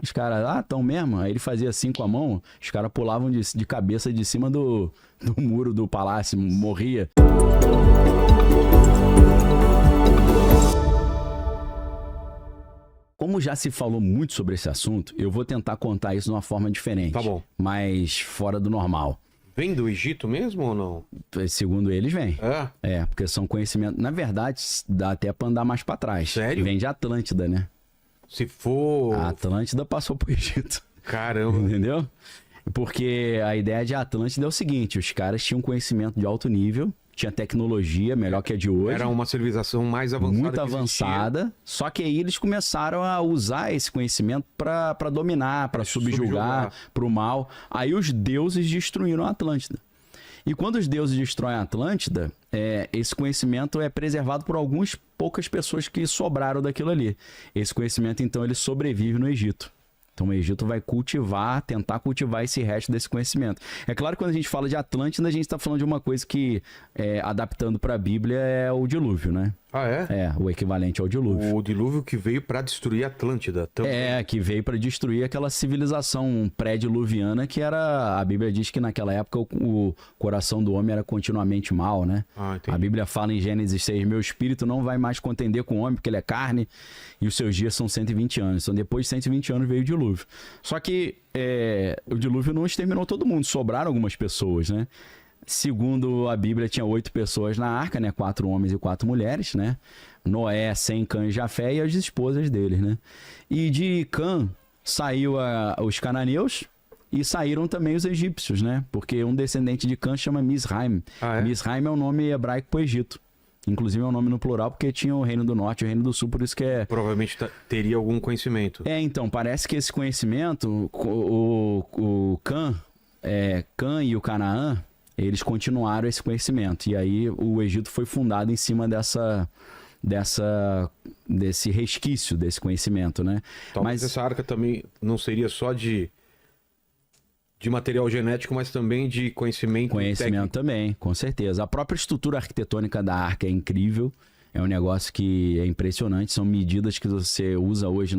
Os caras, tão mesmo? Aí ele fazia assim com a mão, os caras pulavam de cabeça de cima do muro do palácio, morria. Como já se falou muito sobre esse assunto, eu vou tentar contar isso de uma forma diferente. Tá bom. Mas fora do normal. Vem do Egito mesmo ou não? Segundo eles, vem. É? Porque são conhecimentos... Na verdade, dá até pra andar mais pra trás. Sério? Vem de Atlântida, né? Se for... A Atlântida passou pro Egito. Caramba. Entendeu? Porque a ideia de Atlântida é o seguinte, os caras tinham conhecimento de alto nível, tinha tecnologia melhor que a de hoje. Era uma civilização mais avançada. Muito avançada, só que aí eles começaram a usar esse conhecimento pra dominar, pra subjugar, pro mal. Aí os deuses destruíram a Atlântida. E quando os deuses destroem a Atlântida, esse conhecimento é preservado por algumas poucas pessoas que sobraram daquilo ali. Esse conhecimento, então, ele sobrevive no Egito. Então o Egito vai tentar cultivar esse resto desse conhecimento. É claro que quando a gente fala de Atlântida, a gente está falando de uma coisa que, adaptando para a Bíblia, é o dilúvio, né? Ah, é? É, o equivalente ao dilúvio. O dilúvio que veio para destruir a Atlântida também. Que veio para destruir aquela civilização pré-diluviana que era... A Bíblia diz que naquela época o coração do homem era continuamente mau, né? Entendi. A Bíblia fala em Gênesis 6, meu espírito não vai mais contender com o homem, porque ele é carne, e os seus dias são 120 anos. Então depois de 120 anos veio o dilúvio. Só que o dilúvio não exterminou todo mundo, sobraram algumas pessoas, né? Segundo a Bíblia, tinha 8 pessoas na arca, né? 4 homens e 4 mulheres, né? Noé, Sem, Cã e Jafé e as esposas deles, né? E de Cã saiu os cananeus e saíram também os egípcios, né? Porque um descendente de Cã chama Misraim. Misraim é o nome hebraico para o Egito. Inclusive é um nome no plural porque tinha o Reino do Norte e o Reino do Sul, por isso que é... Provavelmente teria algum conhecimento. Então, parece que esse conhecimento, o Cã e o Canaã, eles continuaram esse conhecimento. E aí o Egito foi fundado em cima desse resquício desse conhecimento, né? Talvez essa arca também não seria só de material genético, mas também de conhecimento técnico. Também, com certeza. A própria estrutura arquitetônica da arca é incrível. É um negócio que é impressionante. São medidas que você usa hoje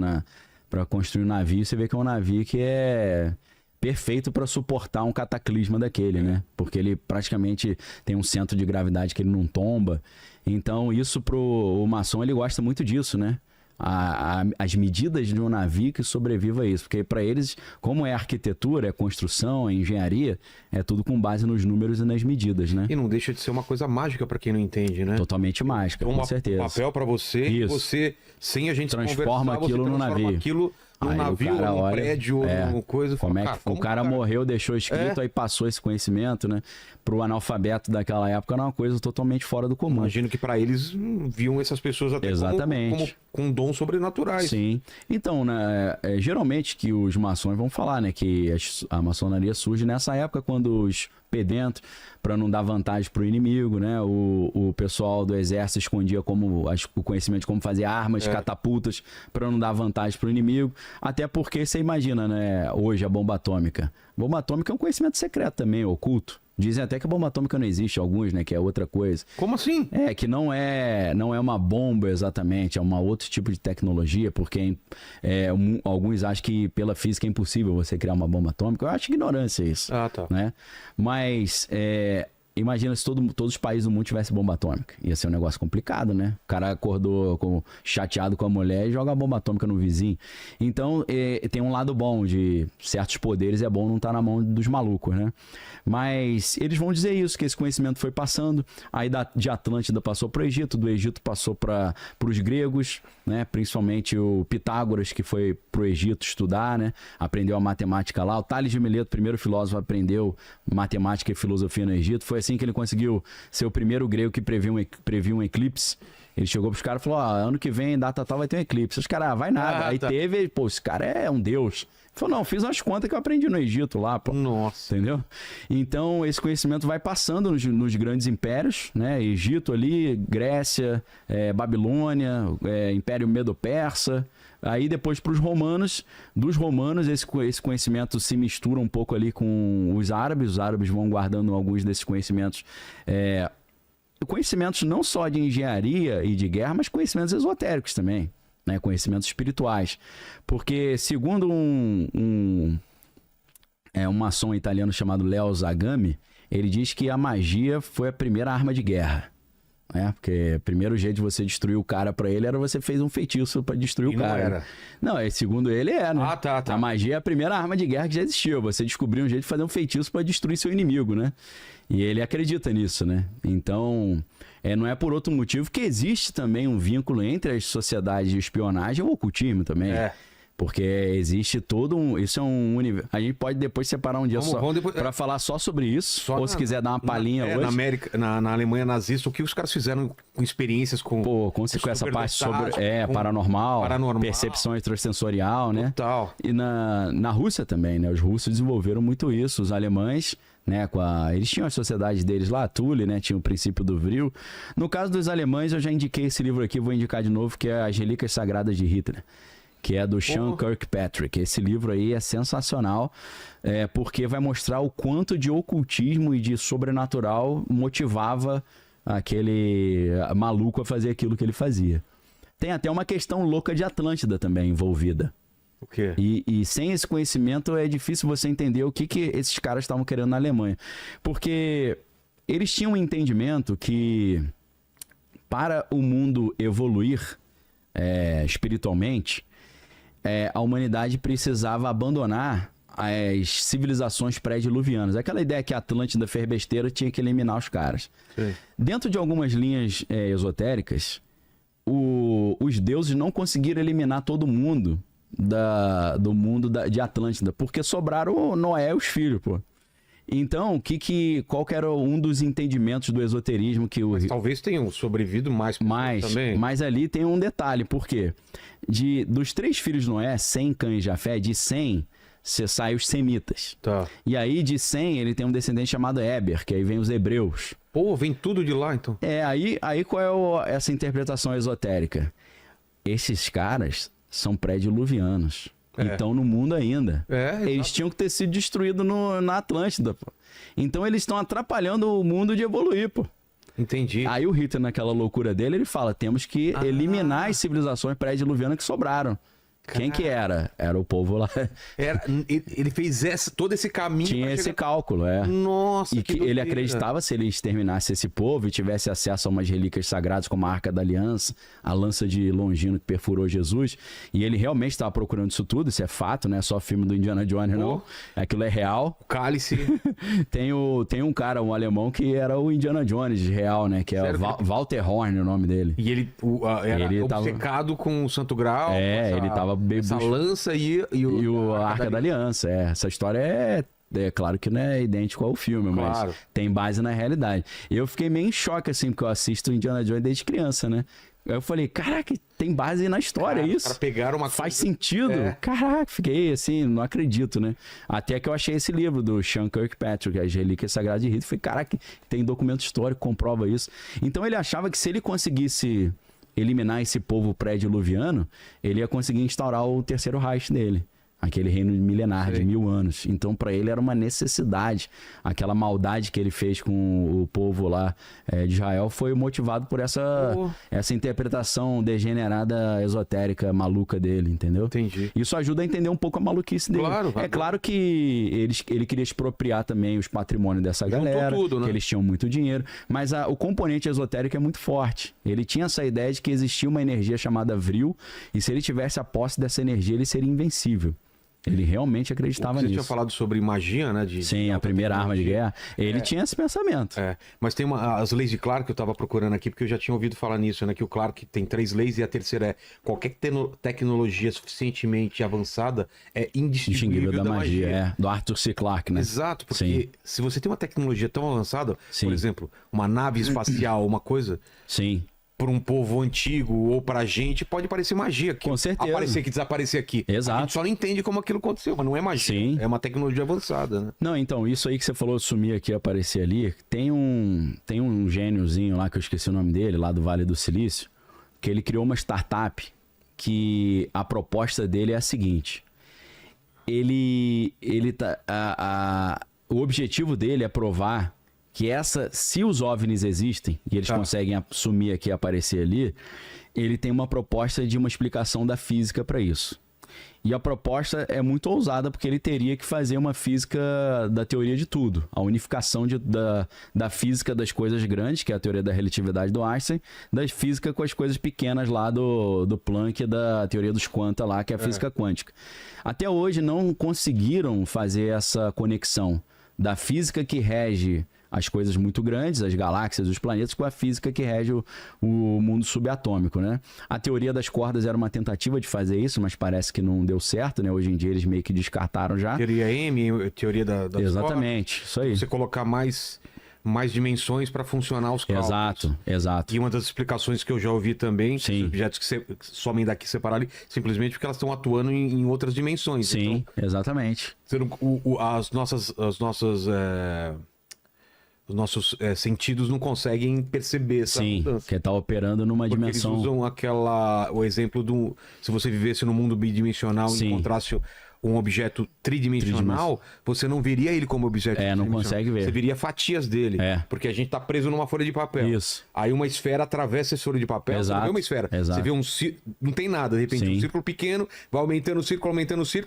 para construir um navio. Você vê que é um navio que é... perfeito para suportar um cataclisma daquele, né? Porque ele praticamente tem um centro de gravidade que ele não tomba. Então, isso o maçom, ele gosta muito disso, né? As medidas de um navio que sobreviva a isso. Porque para eles, como é arquitetura, é construção, é engenharia, é tudo com base nos números e nas medidas, né? E não deixa de ser uma coisa mágica para quem não entende, né? Totalmente mágica, com certeza. Um papel para você, e você, sem a gente transforma aquilo no navio. Num navio, num prédio, numa coisa. Como o cara morreu, deixou escrito, aí passou esse conhecimento, né? Pro analfabeto daquela época era uma coisa totalmente fora do comum. Imagino que para eles viam essas pessoas até como com dons sobrenaturais. Sim. Então, né, geralmente que os maçons vão falar, né? Que a maçonaria surge nessa época quando os pedentros, para não dar vantagem pro inimigo, né? O pessoal do exército escondia o conhecimento de como fazer armas, catapultas, para não dar vantagem pro inimigo. Até porque você imagina, né? Hoje a bomba atômica. Bomba atômica é um conhecimento secreto também, oculto. Dizem até que a bomba atômica não existe, alguns, né? Que é outra coisa. Como assim? Que não é uma bomba exatamente, é um outro tipo de tecnologia, porque alguns acham que pela física é impossível você criar uma bomba atômica. Eu acho ignorância isso. Tá. Né? Mas imagina se todos os países do mundo tivessem bomba atômica. Ia ser um negócio complicado, né? O cara acordou chateado com a mulher e joga a bomba atômica no vizinho. Então, tem um lado bom de certos poderes, é bom não estar na mão dos malucos, né? Mas eles vão dizer isso, que esse conhecimento foi passando, aí de Atlântida passou para o Egito, do Egito passou para os gregos, né? Principalmente o Pitágoras, que foi para o Egito estudar, né? Aprendeu a matemática lá. O Tales de Mileto, primeiro filósofo, aprendeu matemática e filosofia no Egito. Foi assim que ele conseguiu ser o primeiro grego que previu um eclipse. Ele chegou pros caras e falou, ano que vem, data tal, vai ter um eclipse. Os caras, vai nada. Aí teve, esse cara é um deus. Ele falou, não, fiz umas contas que eu aprendi no Egito lá, pô. Nossa. Entendeu? Então, esse conhecimento vai passando nos grandes impérios, né? Egito ali, Grécia, Babilônia, Império Medo-Persa. Aí depois para os romanos, dos romanos esse conhecimento se mistura um pouco ali com os árabes vão guardando alguns desses conhecimentos, conhecimentos não só de engenharia e de guerra, mas conhecimentos esotéricos também, né? Conhecimentos espirituais. Porque, segundo um maçom italiano chamado Leo Zagami, ele diz que a magia foi a primeira arma de guerra. Né? Porque o primeiro jeito de você destruir o cara pra ele era você fez um feitiço pra destruir o cara. Não era. Não, segundo ele né? Tá. A magia é a primeira arma de guerra que já existiu. Você descobriu um jeito de fazer um feitiço pra destruir seu inimigo, né? E ele acredita nisso, né? Então, não é por outro motivo que existe também um vínculo entre as sociedades de espionagem e o ocultismo também. Porque existe todo um... Isso é um universo... A gente pode depois separar um dia para falar só sobre isso. Ou se quiser dar uma palhinha hoje. Na Alemanha nazista, o que os caras fizeram com experiências com... com essa parte sobre paranormal, percepção extrasensorial, né? Total. E na Rússia também, né? Os russos desenvolveram muito isso. Os alemães... Né, eles tinham as sociedades deles lá, Thule, né, tinha o princípio do Vril. No caso dos alemães, eu já indiquei esse livro aqui, vou indicar de novo, que é As Relíquias Sagradas de Hitler, que é do Sean Kirkpatrick. Esse livro aí é sensacional, porque vai mostrar o quanto de ocultismo e de sobrenatural motivava aquele maluco a fazer aquilo que ele fazia. Tem até uma questão louca de Atlântida também envolvida. O quê? E sem esse conhecimento é difícil você entender o que esses caras estavam querendo na Alemanha. Porque eles tinham um entendimento que para o mundo evoluir espiritualmente, a humanidade precisava abandonar as civilizações pré-diluvianas. Aquela ideia que a Atlântida fez besteira, tinha que eliminar os caras. Sim. Dentro de algumas linhas esotéricas, os deuses não conseguiram eliminar todo mundo do mundo de Atlântida, porque sobraram o Noé e os filhos, pô. Então, qual que era um dos entendimentos do esoterismo que Mas talvez tenham sobrevivido mais também. Mas ali tem um detalhe, por quê? Dos 3 filhos de Noé, Sem, Cã e Jafé, de Sem, você sai os semitas. Tá. E aí de Sem, ele tem um descendente chamado Éber, que aí vem os hebreus. Pô, vem tudo de lá, então. Aí qual é essa interpretação esotérica? Esses caras são pré-diluvianos. Estão no mundo ainda. Eles tinham que ter sido destruídos na Atlântida, pô. Então eles estão atrapalhando o mundo de evoluir, pô. Entendi. Aí o Hitler, naquela loucura dele, ele fala, temos que eliminar as civilizações pré-diluvianas que sobraram. Quem que era? Era o povo lá. Ele fez todo esse caminho. Tinha esse cálculo, Nossa, e que ele acreditava, se ele exterminasse esse povo e tivesse acesso a umas relíquias sagradas como a Arca da Aliança, a lança de Longino que perfurou Jesus, e ele realmente estava procurando isso tudo, isso é fato, não é só filme do Indiana Jones, não. Aquilo é real. O cálice. Tem um cara, um alemão, que era o Indiana Jones real, né? Que é o Walter Horn, o nome dele. E ele era obcecado com o Santo Grau. Ele tava essa lança e a Arca da Aliança. Essa história é claro que não é idêntico ao filme, mas tem base na realidade. Eu fiquei meio em choque, assim, porque eu assisto Indiana Jones desde criança, né? Eu falei, caraca, tem base na história, isso? Cara, pegaram uma Faz sentido? Caraca, fiquei assim, não acredito, né? Até que eu achei esse livro do Sean Kirkpatrick, As Relíquias Sagradas de Hitler. Falei, caraca, tem documento histórico, comprova isso. Então ele achava que se ele conseguisse eliminar esse povo pré-diluviano, ele ia conseguir instaurar o terceiro Reich dele. Aquele reino milenar de 1000 anos. Então, para ele era uma necessidade. Aquela maldade que ele fez com o povo lá de Israel foi motivado por essa interpretação degenerada, esotérica, maluca dele, entendeu? Entendi. Isso ajuda a entender um pouco a maluquice dele. Claro que ele queria expropriar também os patrimônios dessa galera, tudo, né? Que eles tinham muito dinheiro. Mas o componente esotérico é muito forte. Ele tinha essa ideia de que existia uma energia chamada Vril, e se ele tivesse a posse dessa energia, ele seria invencível. Ele realmente acreditava nisso. Você tinha falado sobre magia, né? Sim, a primeira arma de guerra. Ele tinha esse pensamento. Mas tem as leis de Clarke que eu estava procurando aqui, porque eu já tinha ouvido falar nisso, né? Que o Clarke tem 3 leis e a terceira é qualquer tecnologia suficientemente avançada é indistinguível da magia. Do Arthur C. Clarke, né? Exato, porque se você tem uma tecnologia tão avançada, por exemplo, uma nave espacial, uma coisa... Sim. Para um povo antigo ou pra gente, pode parecer magia. Com certeza. Aparecer aqui, desaparecer aqui. Exato. A gente só não entende como aquilo aconteceu, mas não é magia. Sim. É uma tecnologia avançada, né? Não, então, isso aí que você falou, sumir aqui, aparecer ali, tem um gêniozinho lá, que eu esqueci o nome dele, lá do Vale do Silício, que ele criou uma startup que a proposta dele é a seguinte. O objetivo dele é provar que se os OVNIs existem, e eles conseguem sumir aqui e aparecer ali, ele tem uma proposta de uma explicação da física para isso. E a proposta é muito ousada, porque ele teria que fazer uma física da teoria de tudo. A unificação da física das coisas grandes, que é a teoria da relatividade do Einstein, da física com as coisas pequenas lá do Planck, da teoria dos quanta lá, que é a física quântica. Até hoje não conseguiram fazer essa conexão da física que rege as coisas muito grandes, as galáxias, os planetas, com a física que rege o mundo subatômico, né? A teoria das cordas era uma tentativa de fazer isso, mas parece que não deu certo, né? Hoje em dia eles meio que descartaram já. Teoria M, teoria das Exatamente, cordas. Isso aí. Você colocar mais dimensões para funcionar os cálculos. Exato. E uma das explicações que eu já ouvi também, os objetos que somem daqui separados ali, simplesmente porque elas estão atuando em outras dimensões. Sim, então, exatamente. Os nossos sentidos não conseguem perceber essa mudança. Que está operando numa dimensão... Eles usam o exemplo se você vivesse num mundo bidimensional e encontrasse um objeto tridimensional, você não veria ele como objeto tridimensional. Não consegue ver. Você veria fatias dele. Porque a gente tá preso numa folha de papel. Isso. Aí uma esfera atravessa essa folha de papel, você não vê uma esfera. Exato. Você vê não tem nada. De repente, um círculo pequeno, vai aumentando o círculo,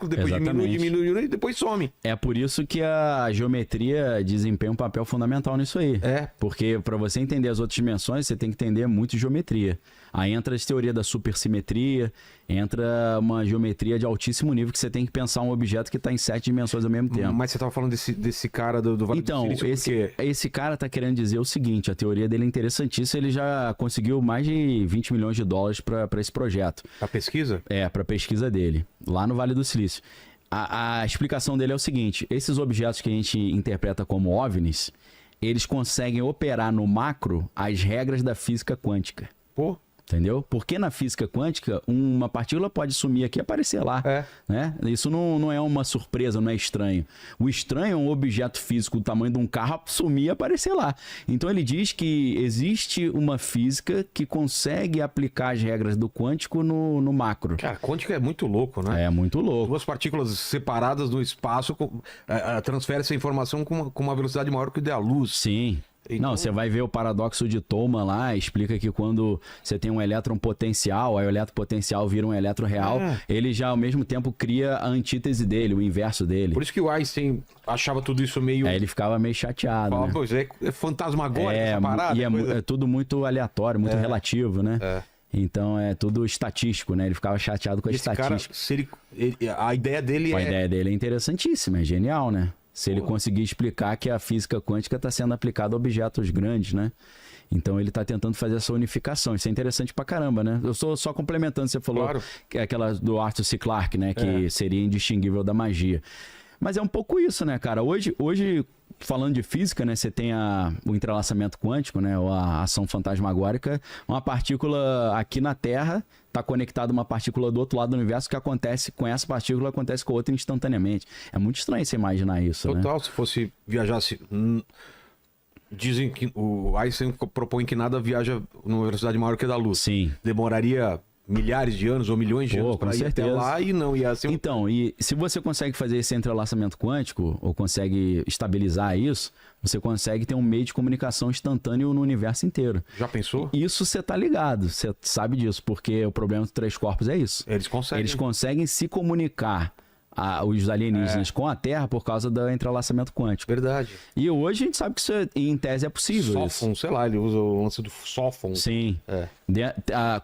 depois diminui e depois some. É por isso que a geometria desempenha um papel fundamental nisso aí. Porque para você entender as outras dimensões, você tem que entender muito geometria. Aí entra a teoria da supersimetria, entra uma geometria de altíssimo nível que você tem que pensar um objeto que está em 7 dimensões ao mesmo tempo. Mas você estava falando desse cara do Vale do Silício, esse cara está querendo dizer o seguinte, a teoria dele é interessantíssima, ele já conseguiu mais de 20 milhões de dólares para esse projeto. Para pesquisa? Para pesquisa dele, lá no Vale do Silício. A explicação dele é o seguinte, esses objetos que a gente interpreta como OVNIs, eles conseguem operar no macro as regras da física quântica. Pô! Entendeu? Porque na física quântica, uma partícula pode sumir aqui e aparecer lá. Né? Isso não é uma surpresa, não é estranho. O estranho é um objeto físico do tamanho de um carro sumir e aparecer lá. Então ele diz que existe uma física que consegue aplicar as regras do quântico no macro. Cara, quântico é muito louco, né? É muito louco. Duas partículas separadas no espaço transferem essa informação com uma velocidade maior que o da luz. Sim. Então... Não, você vai ver o paradoxo de Thoma lá, explica que quando você tem um elétron potencial, aí o elétron potencial vira um elétron real, ele já ao mesmo tempo cria a antítese dele, o inverso dele. Por isso que o Einstein achava tudo isso meio... ele ficava meio chateado, né? Pois é fantasmagórico essa parada. E é tudo muito aleatório, muito relativo, né? Então é tudo estatístico, né? Ele ficava chateado com a estatística. Cara, a ideia dele A ideia dele é interessantíssima, é genial, né? Se ele conseguir explicar que a física quântica está sendo aplicada a objetos grandes, né? Então ele está tentando fazer essa unificação. Isso é interessante pra caramba, né? Eu estou só complementando, você falou que é aquela do Arthur C. Clarke, né? Que seria indistinguível da magia. Mas é um pouco isso, né, cara? Hoje falando de física, né? Você tem o entrelaçamento quântico, né? Ou a ação fantasmagórica. Uma partícula aqui na Terra está conectada a uma partícula do outro lado do universo, que acontece com essa partícula, acontece com a outra instantaneamente. É muito estranho você imaginar isso, Total, né? Se fosse viajasse... Dizem que o Einstein propõe que nada viaja numa velocidade maior que a da luz. Sim. Demoraria milhares de anos ou milhões de anos para ir até lá e não ia ser... Então, e se você consegue fazer esse entrelaçamento quântico, ou consegue estabilizar isso, você consegue ter um meio de comunicação instantâneo no universo inteiro. Já pensou? Isso você tá ligado, você sabe disso, porque o problema dos 3 corpos é isso. Eles conseguem se comunicar, os alienígenas com a Terra por causa do entrelaçamento quântico. Verdade. E hoje a gente sabe que isso, em tese, é possível. Sófon, sei lá, ele usa o lance do sófon. Sim.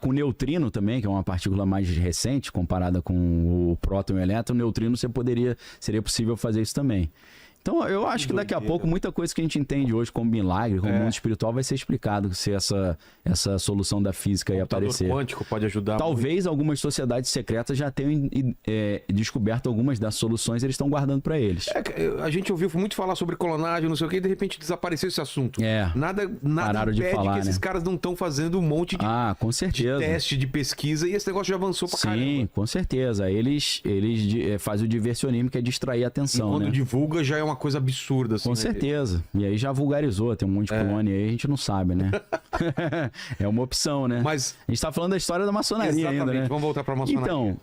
Com neutrino também, que é uma partícula mais recente, comparada com o próton e o elétron, o neutrino seria possível fazer isso também. Então, eu acho que daqui a pouco muita coisa que a gente entende hoje como milagre, como mundo espiritual, vai ser explicado se essa solução da física aí aparecer. O quântico pode ajudar. Talvez algumas sociedades secretas já tenham descoberto algumas das soluções, eles estão guardando para eles. A gente ouviu muito falar sobre clonagem, não sei o que, e de repente desapareceu esse assunto. Nada pararam impede de falar, que esses caras não estão fazendo um monte de, com certeza, de teste, de pesquisa, e esse negócio já avançou pra caramba. Sim, com certeza. Eles fazem o diversionismo, que é distrair a atenção. E quando divulga, já é uma coisa absurda. Assim, com certeza. E aí já vulgarizou, tem um monte de clone aí, a gente não sabe, né? É uma opção, né? Mas a gente tá falando da história da maçonaria ainda, né? Vamos voltar pra maçonaria. Então,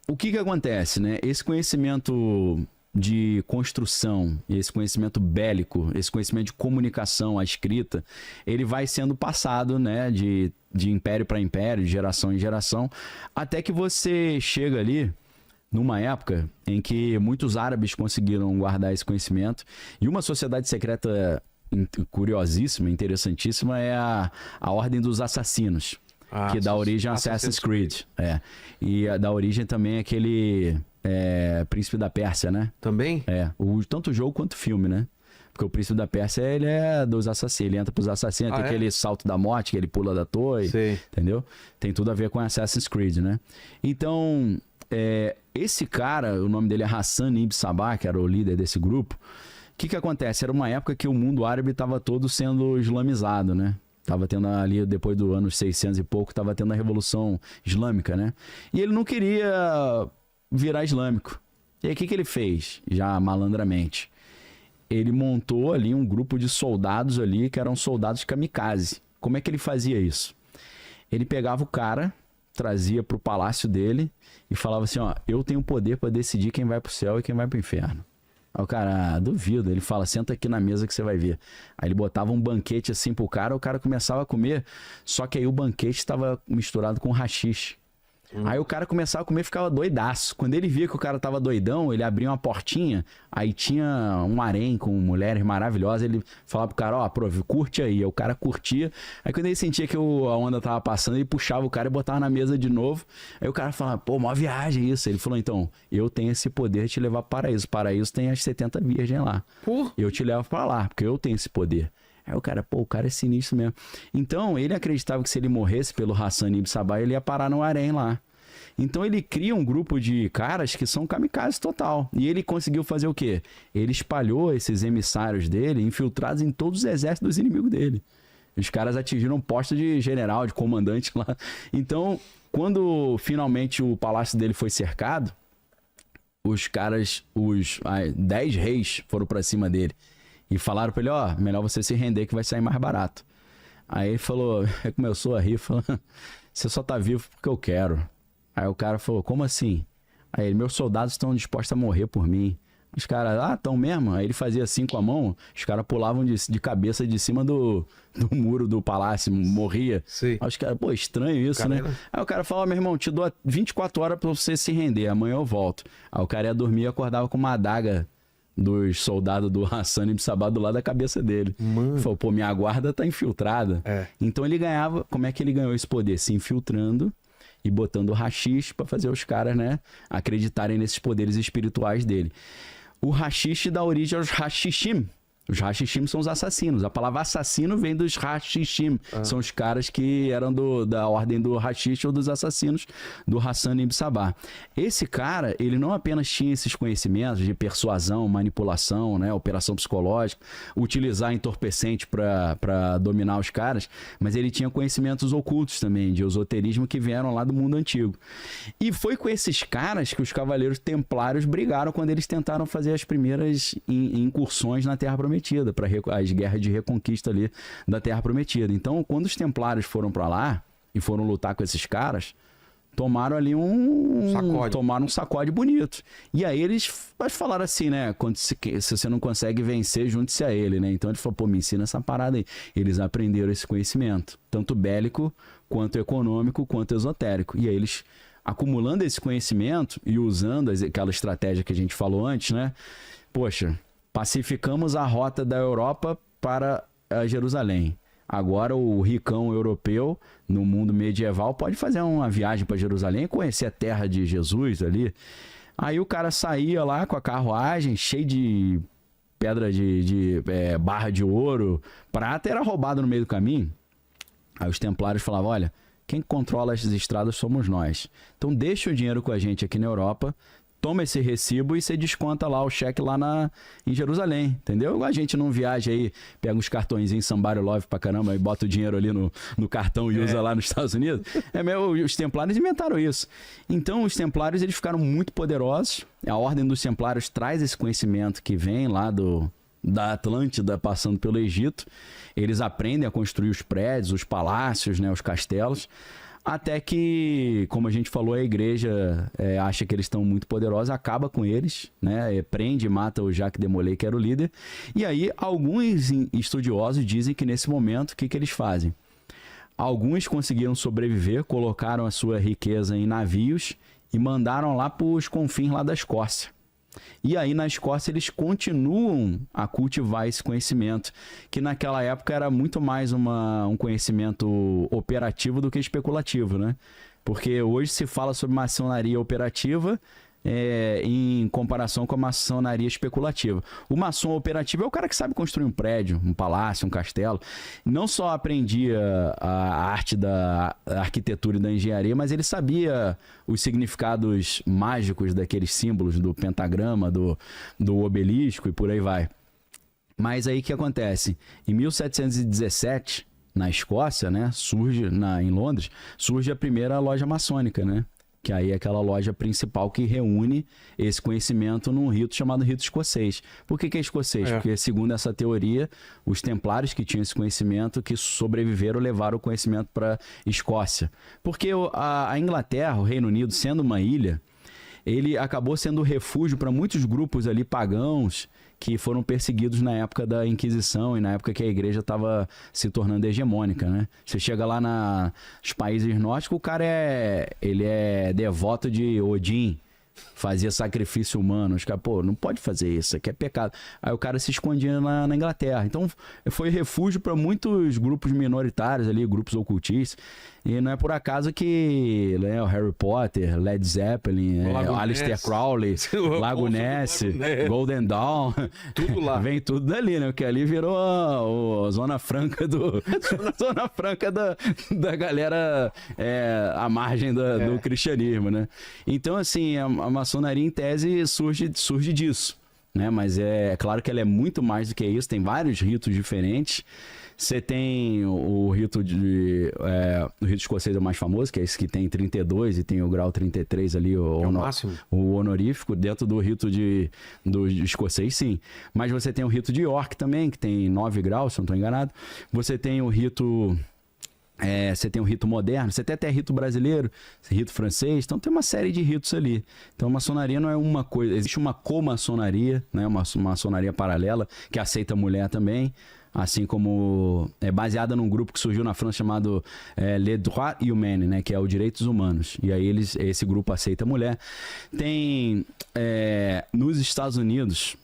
o que acontece, né? Esse conhecimento de construção, esse conhecimento bélico, esse conhecimento de comunicação, a escrita, ele vai sendo passado, né, de império para império, de geração em geração, até que você chega ali numa época em que muitos árabes conseguiram guardar esse conhecimento, e uma sociedade secreta curiosíssima, interessantíssima, é a Ordem dos Assassinos, que dá origem a Assassin's Creed. E dá origem também àquele Príncipe da Pérsia, né? Também? Tanto o jogo quanto o filme, né? Porque o Príncipe da Pérsia, ele é dos assassinos, ele entra pros assassinos, tem aquele salto da morte, que ele pula da torre, entendeu? Tem tudo a ver com Assassin's Creed, né? Então, esse cara, o nome dele é Hassan ibn Sabah, que era o líder desse grupo. O que acontece? Era uma época que o mundo árabe estava todo sendo islamizado, né? Tava tendo ali, depois do ano 600 e pouco, tava tendo a Revolução Islâmica, né? E ele não queria virar islâmico. E aí o que ele fez? Já malandramente. Ele montou ali um grupo de soldados ali, que eram soldados kamikaze. Como é que ele fazia isso? Ele pegava o cara, trazia pro palácio dele e falava assim, ó, eu tenho poder para decidir quem vai pro céu e quem vai pro inferno. Aí o cara, duvido, ele fala, senta aqui na mesa que você vai ver. Aí ele botava um banquete assim pro cara, o cara começava a comer, só que aí o banquete estava misturado com haxixe. Aí o cara começava a comer e ficava doidaço. Quando ele via que o cara tava doidão, ele abria uma portinha, aí tinha um harém com mulheres maravilhosas, ele falava pro cara, ó, curte aí. Aí o cara curtia, aí quando ele sentia que a onda tava passando, ele puxava o cara e botava na mesa de novo. Aí o cara falava, pô, mó viagem isso. Ele falou, então, eu tenho esse poder de te levar para o paraíso. O paraíso tem as 70 virgens lá. Eu te levo para lá, porque eu tenho esse poder. Aí o cara, pô, o cara é sinistro mesmo. Então, ele acreditava que se ele morresse pelo Hassan ibn Sabah, ele ia parar no harém lá. Então, ele cria um grupo de caras que são kamikazes total. E ele conseguiu fazer o quê? Ele espalhou esses emissários dele, infiltrados em todos os exércitos dos inimigos dele. Os caras atingiram um posto de general, de comandante lá. Então, quando finalmente o palácio dele foi cercado, os caras, os 10 reis foram pra cima dele. E falaram pra ele, ó, melhor você se render que vai sair mais barato. Aí ele falou, começou a rir, falou, você só tá vivo porque eu quero. Aí o cara falou, como assim? Aí ele, meus soldados estão dispostos a morrer por mim. Os caras, estão mesmo? Aí ele fazia assim com a mão, os caras pulavam de cabeça de cima do muro do palácio, morria. Sim. Aí os caras, pô, estranho isso, né? Aí o cara falou, meu irmão, te dou 24 horas pra você se render, amanhã eu volto. Aí o cara ia dormir e acordava com uma adaga dos soldados do Hassan ibn Sabah do lado da cabeça dele. Ele falou, pô, minha guarda tá infiltrada. Então ele ganhava, como é que ele ganhou esse poder? Se infiltrando e botando o haxixe para fazer os caras, né, acreditarem nesses poderes espirituais dele. O haxixe dá origem aos hashishim. Os hashishim são os assassinos. A palavra assassino vem dos hashishim. São os caras que eram da ordem do hashish ou dos assassinos do Hassan ibn Sabah. Esse cara, ele não apenas tinha esses conhecimentos de persuasão, manipulação, né, operação psicológica, utilizar entorpecente para dominar os caras, mas ele tinha conhecimentos ocultos também, de esoterismo, que vieram lá do mundo antigo. E foi com esses caras que os cavaleiros templários brigaram quando eles tentaram fazer as primeiras incursões na Terra Prometida, para as guerras de reconquista ali da Terra Prometida. Então, quando os templários foram para lá e foram lutar com esses caras, tomaram ali tomaram um sacode bonito. E aí eles falaram assim, né, se você não consegue vencer, junte-se a ele, né? Então ele falou, pô, me ensina essa parada aí. Eles aprenderam esse conhecimento, tanto bélico, quanto econômico, quanto esotérico. E aí eles, acumulando esse conhecimento e usando aquela estratégia que a gente falou antes, né? Poxa, pacificamos a rota da Europa para Jerusalém. Agora o ricão europeu, no mundo medieval, pode fazer uma viagem para Jerusalém e conhecer a terra de Jesus ali. Aí o cara saía lá com a carruagem, cheio de pedra de barra de ouro, prata, era roubado no meio do caminho. Aí os templários falavam, olha, quem controla essas estradas somos nós. Então deixa o dinheiro com a gente aqui na Europa, toma esse recibo e você desconta lá o cheque lá em Jerusalém, entendeu? A gente não viaja aí, pega uns cartõezinhos Somebody Love pra caramba e bota o dinheiro ali no cartão e usa lá nos Estados Unidos. Os templários inventaram isso. Então os templários, eles ficaram muito poderosos. A ordem dos templários traz esse conhecimento que vem lá da Atlântida, passando pelo Egito. Eles aprendem a construir os prédios, os palácios, né, os castelos. Até que, como a gente falou, a igreja acha que eles estão muito poderosos, acaba com eles, né? Prende e mata o Jacques de Molay, que era o líder. E aí, alguns estudiosos dizem que nesse momento, o que eles fazem? Alguns conseguiram sobreviver, colocaram a sua riqueza em navios e mandaram lá para os confins lá da Escócia. E aí na Escócia eles continuam a cultivar esse conhecimento, que naquela época era muito mais um conhecimento operativo do que especulativo, né? Porque hoje se fala sobre maçonaria operativa em comparação com a maçonaria especulativa. O maçom operativo é o cara que sabe construir um prédio, um palácio, um castelo. Não só aprendia a arte da arquitetura e da engenharia, mas ele sabia os significados mágicos daqueles símbolos do pentagrama, do obelisco e por aí vai. Mas aí o que acontece? Em 1717, na Escócia, né, em Londres, surge a primeira loja maçônica, né? Que aí é aquela loja principal que reúne esse conhecimento num rito chamado rito escocês. Por que é escocês? Porque, segundo essa teoria, os templários que tinham esse conhecimento, que sobreviveram, levaram o conhecimento para Escócia. Porque a Inglaterra, o Reino Unido, sendo uma ilha, ele acabou sendo refúgio para muitos grupos ali pagãos que foram perseguidos na época da Inquisição e na época que a igreja estava se tornando hegemônica, né? Você chega lá nos países nórdicos, o cara ele é devoto de Odin, fazia sacrifício humano. Os caras, não pode fazer isso aqui é pecado. Aí o cara se escondia na Inglaterra. Então foi refúgio para muitos grupos minoritários ali, grupos ocultistas. E não é por acaso que o Harry Potter, Led Zeppelin, Aleister Crowley, Lago Ness, Golden Dawn, tudo lá. Vem tudo dali, né? Porque ali virou a zona franca zona franca da galera à margem do cristianismo, né? Então, assim, a maçonaria, em tese, surge disso, né? Mas é claro que ela é muito mais do que isso, tem vários ritos diferentes. Você tem o rito o rito escocês é o mais famoso, que é esse que tem 32 e tem o grau 33 ali, o honorífico, dentro do rito do escocês, sim. Mas você tem o rito de York também, que tem 9 graus, se eu não estou enganado. Você tem o rito... você tem um rito moderno, você tem até rito brasileiro, rito francês, então tem uma série de ritos ali. Então a maçonaria não é uma coisa, existe uma comaçonaria, né? Uma maçonaria paralela, que aceita mulher também, assim como é baseada num grupo que surgiu na França chamado Les Droits Humains, né? Que é o Direitos Humanos. E aí esse grupo aceita mulher. Tem nos Estados Unidos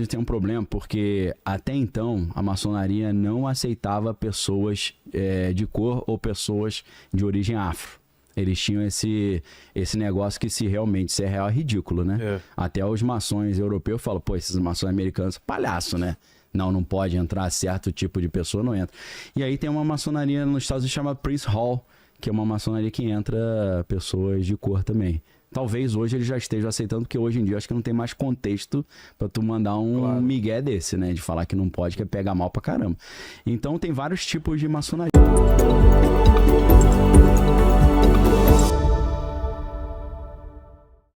tem um problema, porque até então a maçonaria não aceitava pessoas de cor ou pessoas de origem afro. Eles tinham esse negócio que se é real é ridículo, né? Até os maçons europeus falam, esses maçons americanos, palhaço, né? Não pode entrar certo tipo de pessoa, não entra. E aí tem uma maçonaria nos Estados Unidos chamada Prince Hall, que é uma maçonaria que entra pessoas de cor também. Talvez hoje eles já estejam aceitando, porque hoje em dia acho que não tem mais contexto pra tu mandar um migué desse, né? De falar que não pode, que é pegar mal pra caramba. Então tem vários tipos de maçonaria.